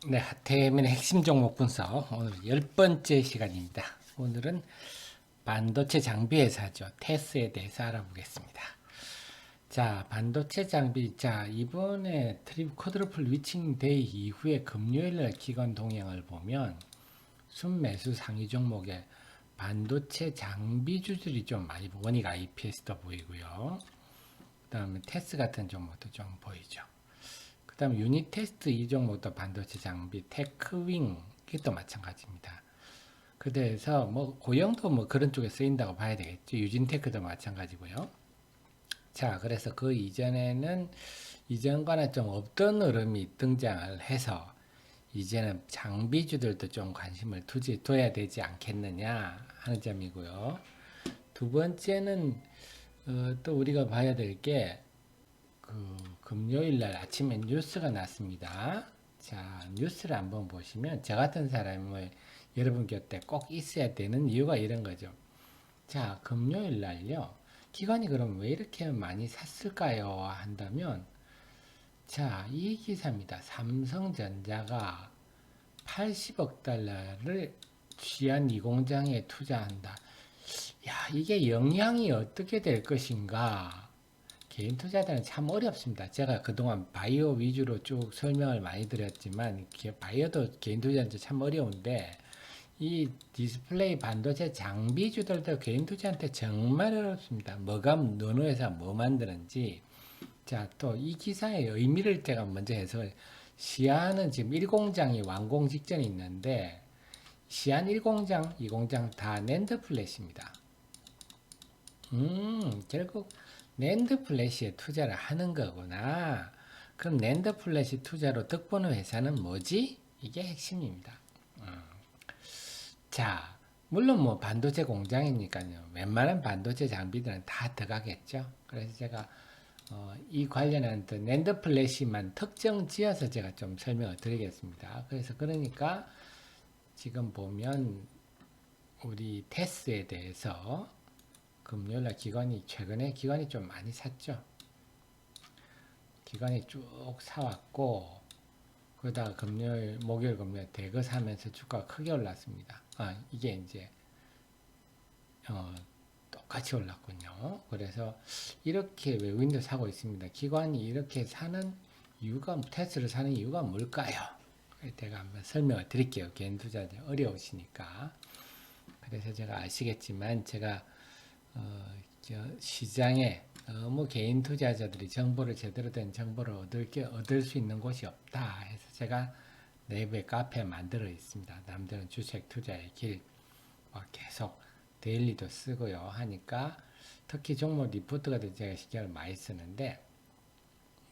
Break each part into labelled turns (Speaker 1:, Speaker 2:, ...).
Speaker 1: 네, 하태민의 핵심 종목 분석 오늘 10번째 시간입니다. 오늘은 반도체 장비 회사죠. 테스에 대해서 알아보겠습니다. 자, 반도체 장비. 자, 이번에 쿼드루플 위칭 데이 이후에 금요일날 기관 동향을 보면 순매수 상위 종목에 반도체 장비주들이 좀 많이 원익 IPS도 보이고요. 그 다음에 테스 같은 종목도 좀 보이죠. 그 다음 유닛 테스트 이 종목도 반도체 장비, 테크윙 이것도 마찬가지입니다. 그래서 뭐 고영도 뭐 그런 쪽에 쓰인다고 봐야 되겠죠. 유진테크도 마찬가지고요. 자, 그래서 그 이전에는 이전과는 좀 없던 흐름이 등장을 해서 이제는 장비주들도 좀 관심을 둬야 되지 않겠느냐 하는 점이고요. 두 번째는 또 우리가 봐야 될게 금요일 날 아침에 뉴스가 났습니다. 자, 뉴스를 한번 보시면 저 같은 사람을 여러분 곁에 꼭 있어야 되는 이유가 이런 거죠. 자, 금요일 날요. 기관이 그럼 왜 이렇게 많이 샀을까요? 한다면 자, 이 기사입니다. 삼성전자가 80억 달러를 취한 이 공장에 투자한다. 야, 이게 영향이 어떻게 될 것인가? 개인 투자자는 참 어렵습니다. 제가 그동안 바이오 위주로 쭉 설명을 많이 드렸지만 바이오도 개인 투자자는 참 어려운데 이 디스플레이 반도체 장비주들도 개인 투자한테 정말 어렵습니다. 뭐가 어느 회사 뭐 만드는지. 자, 또 이 기사의 의미를 제가 먼저 해서 시안은 지금 1공장이 완공 직전에 있는데 시안 1공장, 2공장 다 낸드 플랫입니다. 결국 낸드 플래시에 투자를 하는 거구나. 그럼 낸드 플래시 투자로 득보는 회사는 뭐지? 이게 핵심입니다. 자, 물론 뭐 반도체 공장이니까요. 웬만한 반도체 장비들은 다 들어가겠죠. 그래서 제가 이 관련한 낸드 플래시만 특정 지어서 제가 좀 설명을 드리겠습니다. 그래서 그러니까 지금 보면 우리 테스에 대해서 금요일날 최근에 기관이 좀 많이 샀죠. 기관이 쭉 사왔고, 그러다가 목요일, 금요일 대거 사면서 주가가 크게 올랐습니다. 이게 이제, 똑같이 올랐군요. 그래서 이렇게 외국인도 사고 있습니다. 기관이 이렇게 테스트를 사는 이유가 뭘까요? 제가 한번 설명을 드릴게요. 개인 투자자 어려우시니까. 그래서 제가 아시겠지만, 제가 시장에 너무 개인 투자자들이 제대로 된 정보를 얻을 수 있는 곳이 없다 해서 제가 내부에 카페 만들어 있습니다. 남들은 주식 투자의 길 계속 데일리도 쓰고요 하니까 특히 종목 리포트가 제가 신경을 많이 쓰는데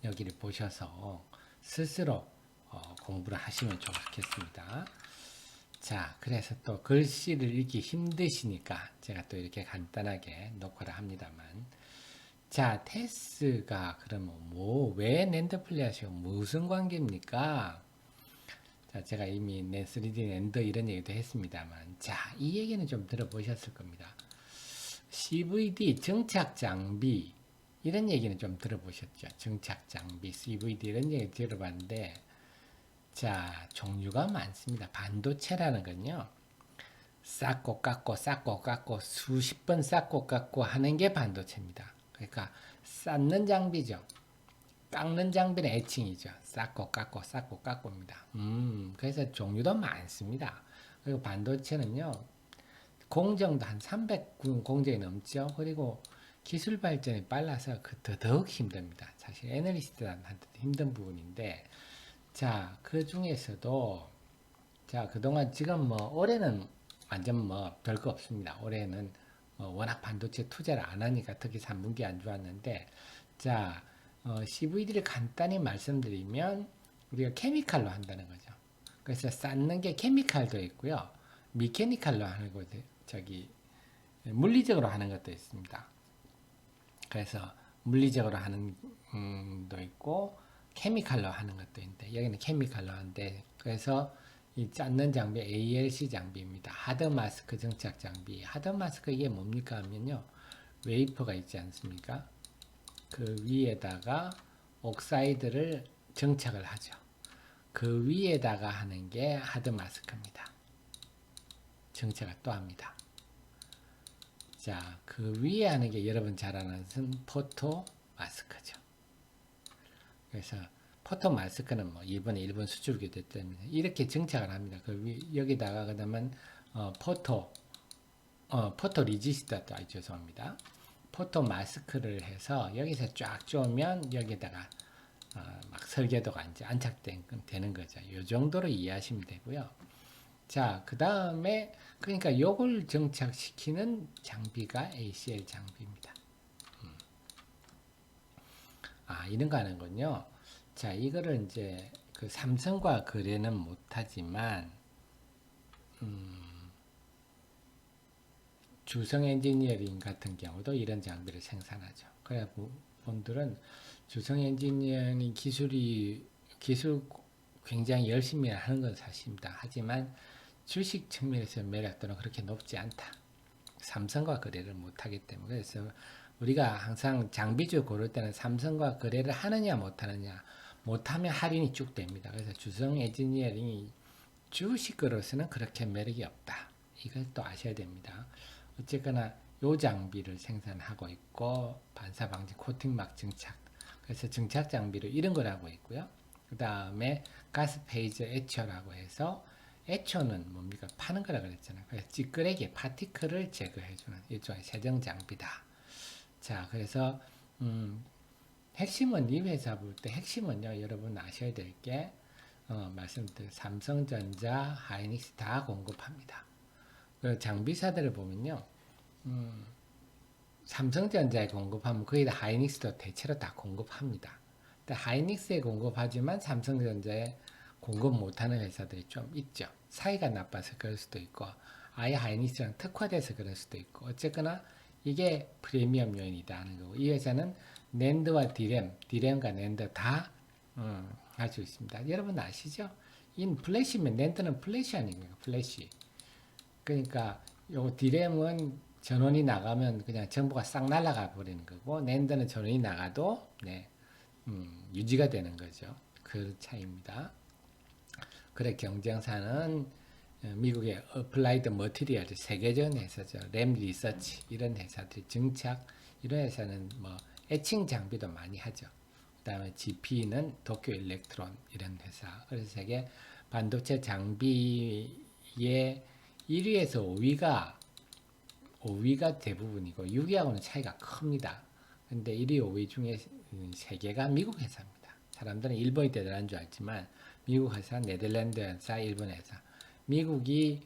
Speaker 1: 여기를 보셔서 스스로 공부를 하시면 좋겠습니다. 자, 그래서 또 글씨를 읽기 힘드시니까 제가 또 이렇게 간단하게 녹화를 합니다만. 자, 테스가 그러면 왜 낸드 플래시와 무슨 관계입니까? 자, 제가 이미 3D 낸드 이런 얘기도 했습니다만. 자, 이 얘기는 좀 들어보셨을 겁니다. CVD, 정착 장비, 이런 얘기는 좀 들어보셨죠? 정착 장비, CVD 이런 얘기 들어봤는데, 자, 종류가 많습니다. 반도체라는 건요. 쌓고 깎고 수십 번 쌓고 깎고 하는 게 반도체입니다. 그러니까 쌓는 장비죠. 깎는 장비는 애칭이죠. 쌓고 깎고입니다. 그래서 종류도 많습니다. 그리고 반도체는요. 공정도 한 300군 공정이 넘죠. 그리고 기술 발전이 빨라서 더욱 힘듭니다. 사실 애널리스트한테 힘든 부분인데 자, 그 중에서도, 자, 그동안 지금 올해는 완전 별거 없습니다. 올해는 워낙 반도체 투자를 안 하니까 특히 3분기 안 좋았는데, 자, CVD를 간단히 말씀드리면, 우리가 케미칼로 한다는 거죠. 그래서 쌓는 게 케미칼도 있고요. 미케니칼로 하는 거, 물리적으로 하는 것도 있습니다. 그래서 물리적으로 하는, 도 있고, 케미칼로 하는 것도 있는데 여기는 케미칼로 하는데 그래서 이 쌓는 장비 ALC 장비입니다. 하드 마스크 정착 장비. 하드 마스크 이게 뭡니까 하면요. 웨이퍼가 있지 않습니까? 그 위에다가 옥사이드를 정착을 하죠. 그 위에다가 하는 게 하드 마스크입니다. 정체가 또 합니다. 자, 그 위에 하는 게 여러분 잘 아는 포토 마스크죠. 그래서 포토 마스크는 뭐 이번에 일본 수출기도 때문에 이렇게 정착을 합니다. 여기다가 그다음에 포토 리지스터도 죄송합니다. 포토 마스크를 해서 여기서 쫙 쪼면 여기다가 막 설계도가 이제 안착되는 거죠. 이 정도로 이해하시면 되고요. 자, 그 다음에 그러니까 요걸 정착시키는 장비가 ACL 장비입니다. 이런 거 하는군요. 자, 이거를 이제 그 삼성과 거래는 못하지만 주성 엔지니어링 같은 경우도 이런 장비를 생산하죠. 그래 분들은 주성 엔지니어링 기술 굉장히 열심히 하는 건 사실입니다. 하지만 주식 측면에서 매력도는 그렇게 높지 않다. 삼성과 거래를 못하기 때문에. 그래서 우리가 항상 장비주 고를 때는 삼성과 거래를 하느냐 못하느냐, 못하면 할인이 쭉 됩니다. 그래서 주성 엔지니어링이 주식으로서는 그렇게 매력이 없다. 이걸 또 아셔야 됩니다. 어쨌거나 요 장비를 생산하고 있고, 반사 방지 코팅막 증착, 그래서 증착 장비를 이런 걸 하고 있고요. 그 다음에 가스 페이즈 에처라고 해서, 에초는 뭡니까? 파는 거라 그랬잖아요. 그래서 찌끄레기, 파티클을 제거해주는 일종의 세정 장비다. 자, 그래서 핵심은 이 회사 볼 때 핵심은요, 여러분 아셔야 될 게 말씀드린 삼성전자, 하이닉스 다 공급합니다. 그 장비사들을 보면요, 삼성전자에 공급하면 거의 다 하이닉스도 대체로 다 공급합니다. 근데 하이닉스에 공급하지만 삼성전자에 공급 못하는 회사들이 좀 있죠. 사이가 나빠서 그럴 수도 있고, 아예 하이닉스랑 특화돼서 그럴 수도 있고, 어쨌거나 이게 프리미엄 요인이다 하는 거고, 이 회사는 낸드와 디램과 낸드 다 할 수 있습니다. 여러분 아시죠? 인 플래시면 낸드는 플래시 아닙니까? 플래시. 그러니까 요 디램은 전원이 나가면 그냥 정보가 싹 날아가 버리는 거고, 낸드는 전원이 나가도 유지가 되는 거죠. 그 차이입니다. 그래 경쟁사는 미국의 어플라이드 머티리얼 세계적인 회사죠. 램 리서치 이런 회사들이 증착 이런 회사는 뭐 에칭 장비도 많이 하죠. 그다음에 GP는 도쿄 일렉트론 이런 회사. 그래서 세계 반도체 장비의 1위에서 5위가 대부분이고 6위하고는 차이가 큽니다. 근데 1위, 5위 중에 3개가 미국 회사입니다. 사람들은 일본이 대단한 줄 알지만 미국 회사, 네덜란드 회사, 일본 회사. 미국이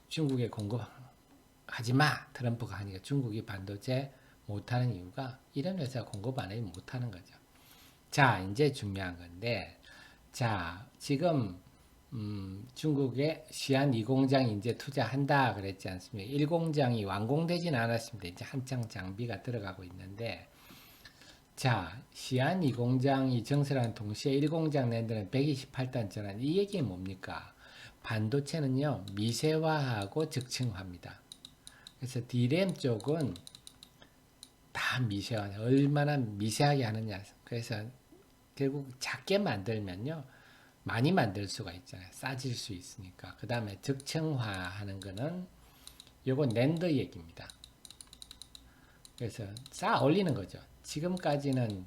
Speaker 1: 중국에 공급하지 마. 트럼프가 하니까 중국이 반도체 못하는 이유가 이런 회사가 공급 안 하면 못하는 거죠. 자, 이제 중요한 건데, 자, 지금 중국의 시안 2공장 이제 투자한다 그랬지 않습니까? 1공장이 완공되지는 않았습니다. 이제 한창 장비가 들어가고 있는데, 자, 시안 2공장이 정설하는 동시에 1공장 낸드는 128단 전환. 이 얘기는 뭡니까? 반도체는요, 미세화하고 적층화입니다. 그래서 D램 쪽은 다 미세화, 얼마나 미세하게 하느냐. 그래서 결국 작게 만들면요, 많이 만들 수가 있잖아요. 싸질 수 있으니까. 그 다음에 적층화하는 거는 요거 낸드 얘기입니다. 그래서 쌓아 올리는 거죠. 지금까지는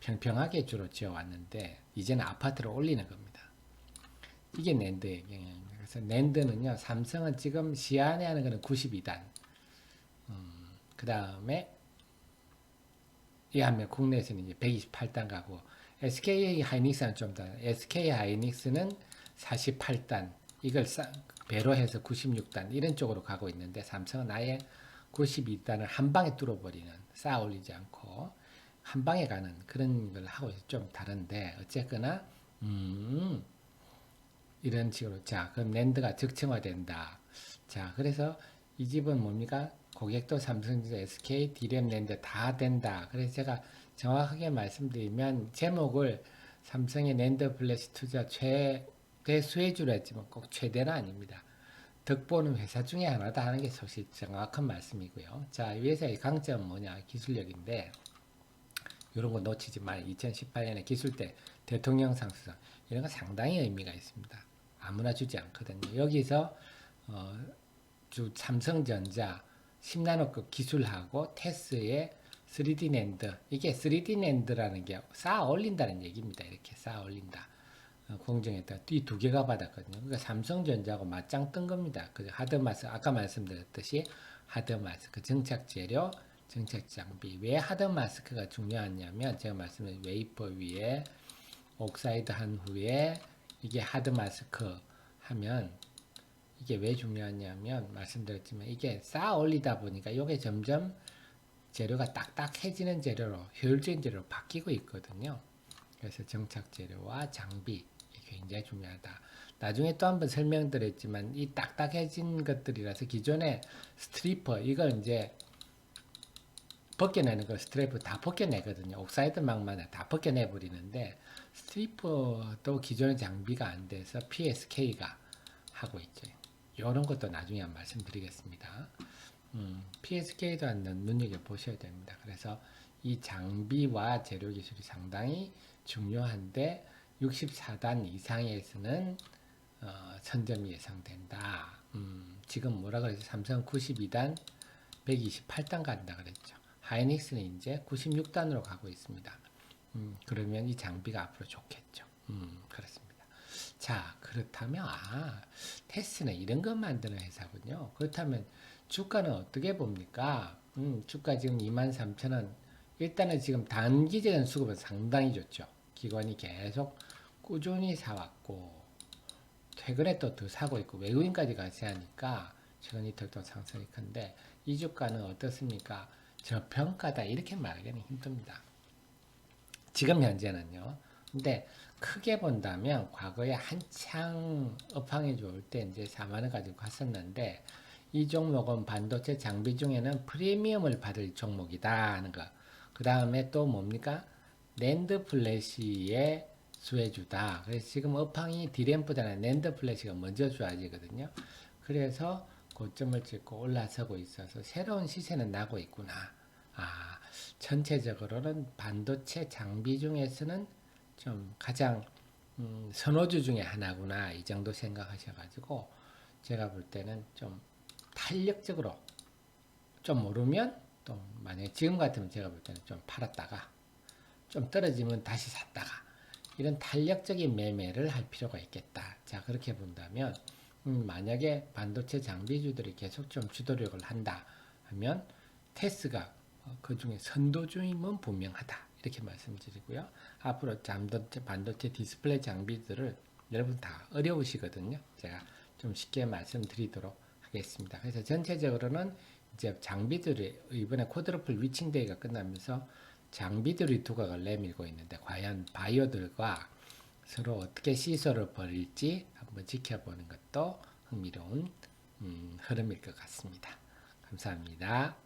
Speaker 1: 평평하게 주로 지어왔는데 이제는 아파트를 올리는 겁니다. 이게 낸드의 경향입니다. 그래서 낸드는요, 삼성은 지금 시안에 하는 거는 92단. 그 다음에 이 하면 국내에서는 이제 128단 가고 SK 하이닉스는 좀 더, SK 하이닉스는 48단, 이걸 배로 해서 96단, 이런 쪽으로 가고 있는데, 삼성은 아예 92단을 한 방에 뚫어버리는, 쌓아 올리지 않고, 한 방에 가는 그런 걸 하고 좀 다른데, 어쨌거나, 이런 식으로. 자, 그럼 낸드가 적층화된다. 자, 그래서 이 집은 뭡니까? 고객도 삼성전자, SK, D램, 낸드 다 된다. 그래서 제가 정확하게 말씀드리면 제목을 삼성의 낸드 플래시 투자 최대 수혜주로 했지만 꼭 최대는 아닙니다. 덕보는 회사 중에 하나다 하는 게 사실 정확한 말씀이고요. 자, 이 회사의 강점은 뭐냐? 기술력인데 이런 거 놓치지 말. 2018년에 기술대 대통령 상수상 이런 거 상당히 의미가 있습니다. 아무나 주지 않거든요. 여기서 삼성전자 10나노급 기술하고 테스의 3D 낸드, 이게 3D 낸드라는 게 쌓아 올린다는 얘기입니다. 이렇게 쌓아 올린다. 공정에다 이 두 개가 받았거든요. 그러니까 삼성전자하고 맞짱 뜬 겁니다. 그 하드마스크, 아까 말씀드렸듯이 하드마스크, 정착 재료, 정착 장비. 왜 하드마스크가 중요하냐면 제가 말씀드린 웨이퍼 위에 옥사이드 한 후에 이게 하드마스크 하면 이게 왜 중요하냐면 말씀드렸지만 이게 쌓아 올리다 보니까 이게 점점 재료가 딱딱해지는 재료로 효율적인 재료로 바뀌고 있거든요. 그래서 정착 재료와 장비 굉장히 중요하다. 나중에 또 한번 설명드렸지만 이 딱딱해진 것들이라서 기존에 스트리퍼 이걸 이제 벗겨내는 거 스트리퍼 다 벗겨내거든요. 옥사이드 막만 다 벗겨내 버리는데 스트리퍼도 기존의 장비가 안 돼서 PSK가 하고 있죠. 이런 것도 나중에 한번 말씀드리겠습니다. PSK도 한번 눈여겨보셔야 됩니다. 그래서 이 장비와 재료 기술이 상당히 중요한데 64단 이상에서는 선점이 예상된다. 지금 뭐라 그랬죠? 삼성 92단, 128단 간다 그랬죠. 하이닉스는 이제 96단으로 가고 있습니다. 그러면 이 장비가 앞으로 좋겠죠. 그렇습니다. 자, 그렇다면 테스는 이런 것 만드는 회사군요. 그렇다면 주가는 어떻게 봅니까? 주가 지금 23,000원. 일단은 지금 단기적인 수급은 상당히 좋죠. 기관이 계속 꾸준히 사왔고 최근에 또 더 사고 있고 외국인까지 같이 하니까 최근 이틀 동안 상승이 큰데 이 주가는 어떻습니까? 저평가다 이렇게 말하기는 힘듭니다. 지금 현재는요. 근데 크게 본다면 과거에 한창 업황이 좋을 때 이제 4만원 가지고 갔었는데 이 종목은 반도체 장비 중에는 프리미엄을 받을 종목이다 하는 거. 그 다음에 또 뭡니까? 낸드 플래시의 수혜주다. 그래서 지금 업황이 디램보다는 낸드 플래시가 먼저 좋아지거든요. 그래서 고점을 찍고 올라서고 있어서 새로운 시세는 나고 있구나. 전체적으로는 반도체 장비 중에서는 좀 가장 선호주 중에 하나구나. 이 정도 생각하셔가지고 제가 볼 때는 좀 탄력적으로 좀 오르면 또 만약에 지금 같으면 제가 볼 때는 좀 팔았다가 좀 떨어지면 다시 샀다가 이런 탄력적인 매매를 할 필요가 있겠다. 자, 그렇게 본다면 만약에 반도체 장비주들이 계속 좀 주도력을 한다 하면 테스가 그 중에 선도주임은 분명하다. 이렇게 말씀드리고요. 앞으로 반도체 디스플레이 장비들을 여러분 다 어려우시거든요. 제가 좀 쉽게 말씀드리도록 하겠습니다. 그래서 전체적으로는 이제 장비들이 이번에 쿼드러플 위칭데이가 끝나면서 장비들이 두각을 내밀고 있는데 과연 바이오들과 서로 어떻게 시소를 벌일지 한번 지켜보는 것도 흥미로운 흐름일 것 같습니다. 감사합니다.